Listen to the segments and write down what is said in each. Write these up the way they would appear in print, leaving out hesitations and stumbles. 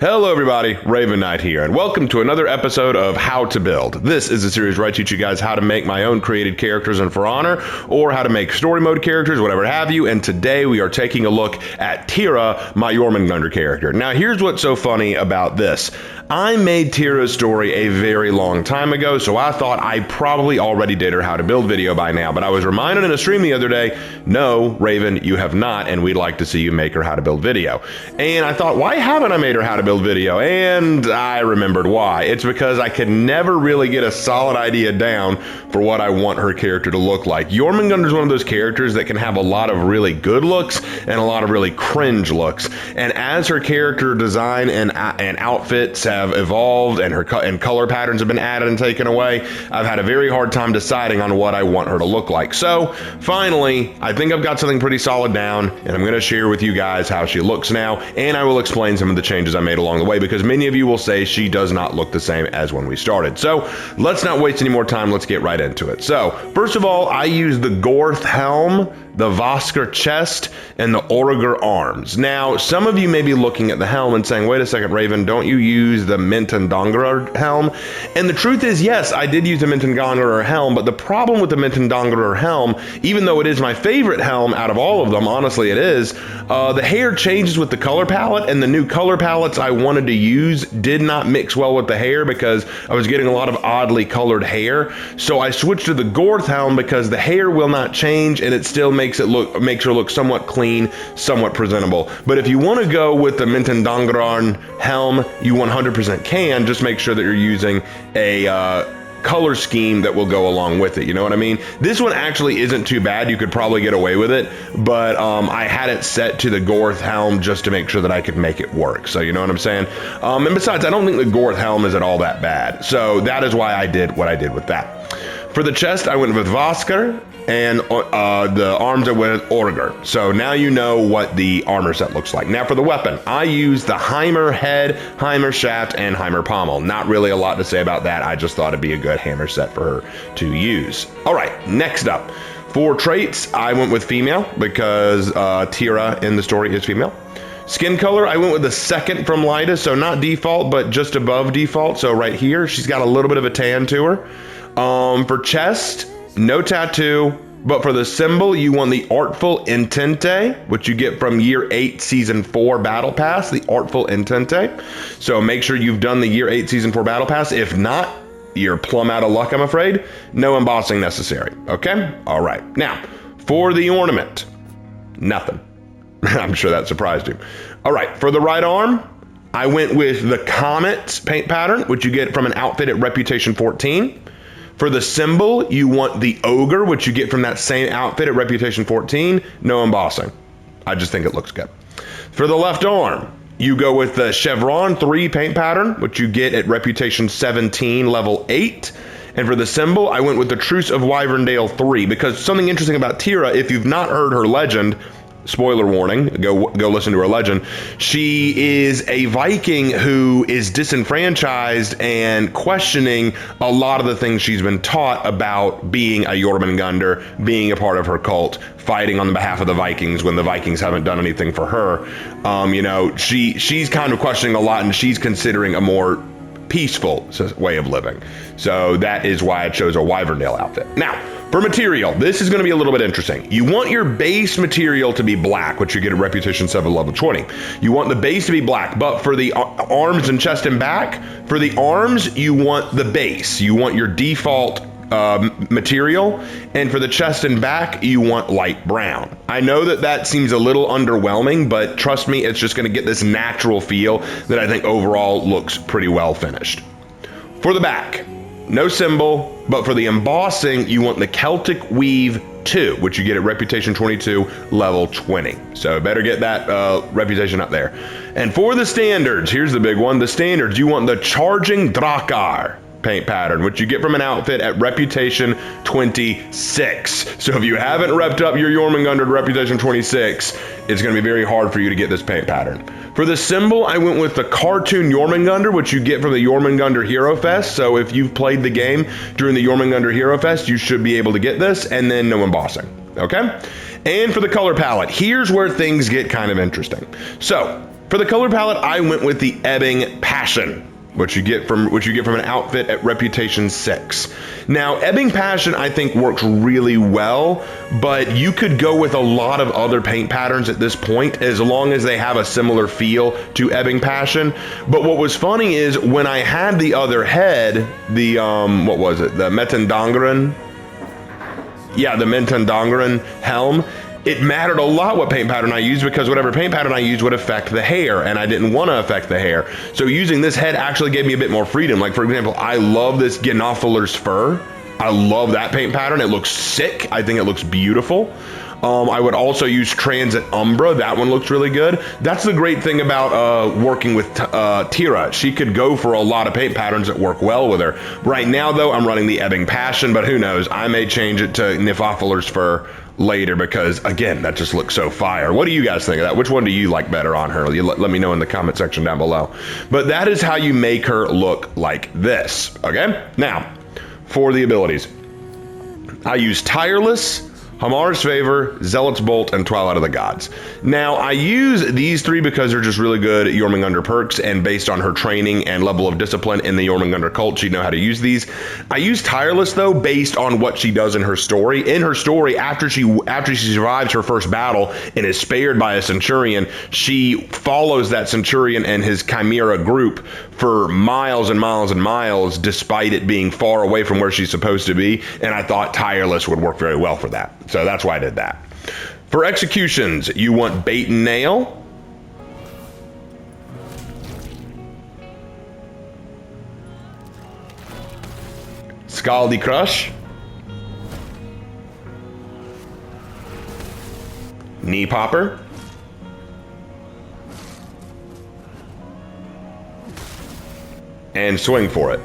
Hello everybody, Raven Knight here, and welcome to another episode of How to Build. This is a series where I teach you guys how to make my own created characters in For Honor, or how to make story mode characters, whatever have you, and today we are taking a look at Thyra, my Jormungandr character. Now here's what's so funny about this. I made Thyra's story a very long time ago, so I thought I probably already did her how to build video by now, but I was reminded in a stream the other day, no, Raven, you have not, and we'd like to see you make her how to build video. And I thought, why haven't I made her how to build video? And I remembered why. It's because I could never really get a solid idea down for what I want her character to look like. Jormungandr is one of those characters that can have a lot of really good looks and a lot of really cringe looks. And as her character design and outfits have evolved and her color patterns have been added and taken away, I've had a very hard time deciding on what I want her to look like. So finally, I think I've got something pretty solid down, and I'm going to share with you guys how she looks now, and I will explain some of the changes I made along the way, because many of you will say she does not look the same as when we started. So let's not waste any more time. Let's get right into it. So first of all, I used the Gorth helm, the Voskr chest, and the Orgr arms. Now, some of you may be looking at the helm and saying, wait a second, Raven, don't you use the Mintandangr helm? And the truth is, yes, I did use the Mintandangr helm, but the problem with the Mintandangr helm, even though it is my favorite helm out of all of them, honestly it is, the hair changes with the color palette, and the new color palettes I wanted to use did not mix well with the hair because I was getting a lot of oddly colored hair. So I switched to the Gorth helm because the hair will not change, and it still makes her look somewhat clean, somewhat presentable. But if you want to go with the Mintandangr helm, you 100% can. Just make sure that you're using a color scheme that will go along with it. You know what I mean? This one actually isn't too bad. You could probably get away with it, but I had it set to the Gorth helm just to make sure that I could make it work. So you know what I'm saying? And besides, I don't think the Gorth helm is at all that bad. So that is why I did what I did with that. For the chest, I went with Voskr, and the arms I went with Orgr. So now you know what the armor set looks like. Now for the weapon, I used the Heimer head, Heimer shaft, and Heimer pommel. Not really a lot to say about that. I just thought it'd be a good hammer set for her to use. All right, next up. For traits, I went with female because Thyra in the story is female. Skin color, I went with the second from lightest, so not default, but just above default. So right here, she's got a little bit of a tan to her. For chest, no tattoo, but for the symbol, you want the Artful Intente, which you get from Year 8, Season 4 Battle Pass, the Artful Intente. So make sure you've done the Year 8, Season 4 Battle Pass. If not, you're plumb out of luck, I'm afraid. No embossing necessary, okay? All right. Now, for the ornament, nothing. I'm sure that surprised you. All right, for the right arm, I went with the Comet paint pattern, which you get from an outfit at Reputation 14. For the symbol, you want the Ogre, which you get from that same outfit at Reputation 14. No embossing. I just think it looks good. For the left arm, you go with the Chevron 3 paint pattern, which you get at Reputation 17, level 8. And for the symbol, I went with the Truce of Wyverndale 3, because something interesting about Thyra, if you've not heard her legend, spoiler warning, go listen to her legend. She is a Viking who is disenfranchised and questioning a lot of the things she's been taught about being a Jormungandr, being a part of her cult, fighting on the behalf of the Vikings when the Vikings haven't done anything for her. You know, she's kind of questioning a lot, and she's considering a more peaceful way of living. So that is why I chose a Wyverndale outfit. Now, for material, this is going to be a little bit interesting. You want your base material to be black, which you get at Reputation 7 level 20. You want the base to be black, but for the arms and chest and back, for the arms, you want the base. You want your default material, and for the chest and back, you want light brown. I know that seems a little underwhelming, but trust me, it's just going to get this natural feel that I think overall looks pretty well finished. For the back, no symbol, but for the embossing, you want the Celtic Weave 2, which you get at Reputation 22, level 20. So better get that reputation up there. And for the standards, here's the big one. The standards, you want the Charging Drakar paint pattern, which you get from an outfit at Reputation 26. So if you haven't repped up your Jormungandr at Reputation 26, it's going to be very hard for you to get this paint pattern. For the symbol, I went with the Cartoon Jormungandr, which you get from the Jormungandr Hero Fest. So if you've played the game during the Jormungandr Hero Fest, you should be able to get this, and then no embossing, okay? And for the color palette, here's where things get kind of interesting. So For the color palette, I went with the Ebbing Passion, which you get from an outfit at Reputation 6. Now, Ebbing Passion I think works really well, but you could go with a lot of other paint patterns at this point as long as they have a similar feel to Ebbing Passion. But what was funny is when I had the other head, the what was it? The Metendangren? Yeah, the Metendangren helm. It mattered a lot what paint pattern I used because whatever paint pattern I used would affect the hair, and I didn't want to affect the hair. So using this head actually gave me a bit more freedom. Like, for example, I love this Genophiler's fur. I love that paint pattern. It looks sick. I think it looks beautiful. I would also use Transit Umbra. That one looks really good. That's the great thing about working with Thyra. She could go for a lot of paint patterns that work well with her. Right now, though, I'm running the Ebbing Passion, but who knows? I may change it to Nifophiler's fur later because, again, that just looks so fire. What do you guys think of that? Which one do you like better on her? You let me know in the comment section down below. But that is how you make her look like this, okay? Now, for the abilities, I use Tireless, Hamar's Favor, Zealot's Bolt, and Twilight of the Gods. Now, I use these three because they're just really good Jormungandr perks, and based on her training and level of discipline in the Jormungandr cult, she'd know how to use these. I use Tireless, though, based on what she does in her story. In her story, after she survives her first battle and is spared by a Centurion, she follows that Centurion and his Chimera group for miles and miles and miles, despite it being far away from where she's supposed to be, and I thought Tireless would work very well for that. So that's why I did that. For executions, you want Bait and Nail, Scaldy Crush, Knee Popper, and Swing for It.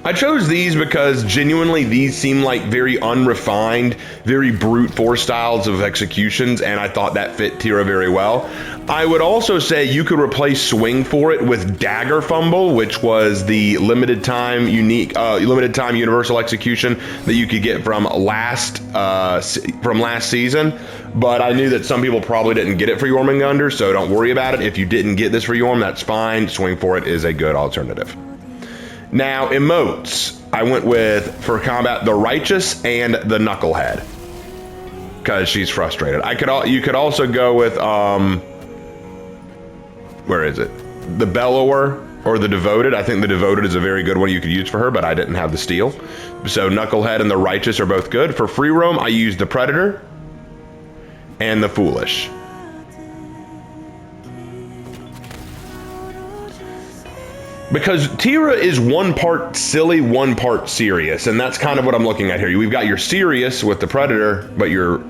I chose these because genuinely these seem like very unrefined, very brute force styles of executions, and I thought that fit Thyra very well. I would also say you could replace Swing for It with Dagger Fumble, which was the limited time universal execution that you could get from last season. But I knew that some people probably didn't get it for Jormungandr, so don't worry about it. If you didn't get this for Jorm, that's fine. Swing for It is a good alternative. Now, emotes, I went with, for combat, the Righteous and the Knucklehead, because she's frustrated. You could also go with, where is it? The Bellower or the Devoted. I think the Devoted is a very good one you could use for her, but I didn't have the steel. So Knucklehead and the Righteous are both good. For free roam, I used the Predator and the Foolish. Because Thyra is one part silly, one part serious, and that's kind of what I'm looking at here. We've got your serious with the Predator, but you're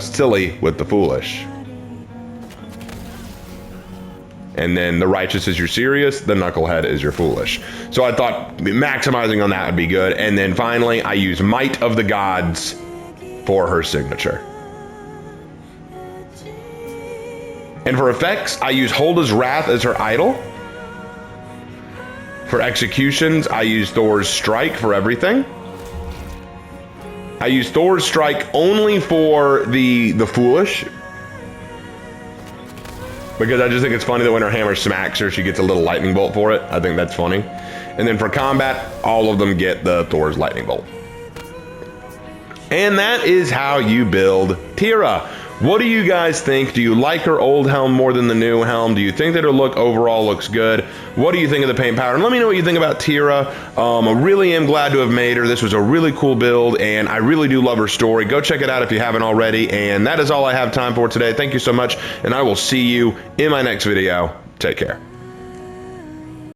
silly with the Foolish. And then the Righteous is your serious, the Knucklehead is your foolish. So I thought maximizing on that would be good. And then finally, I use Might of the Gods for her signature. And for effects, I use Holda's Wrath as her idol. For executions, I use Thor's Strike for everything. I use Thor's Strike only for the foolish, because I just think it's funny that when her hammer smacks her, she gets a little lightning bolt for it. I think that's funny. And then for combat, all of them get the Thor's lightning bolt. And that is how you build Thyra. What do you guys think? Do you like her old helm more than the new helm? Do you think that her look overall looks good? What do you think of the paint pattern? Let me know what you think about Thyra. I really am glad to have made her. This was a really cool build, and I really do love her story. Go check it out if you haven't already. And that is all I have time for today. Thank you so much, and I will see you in my next video. Take care.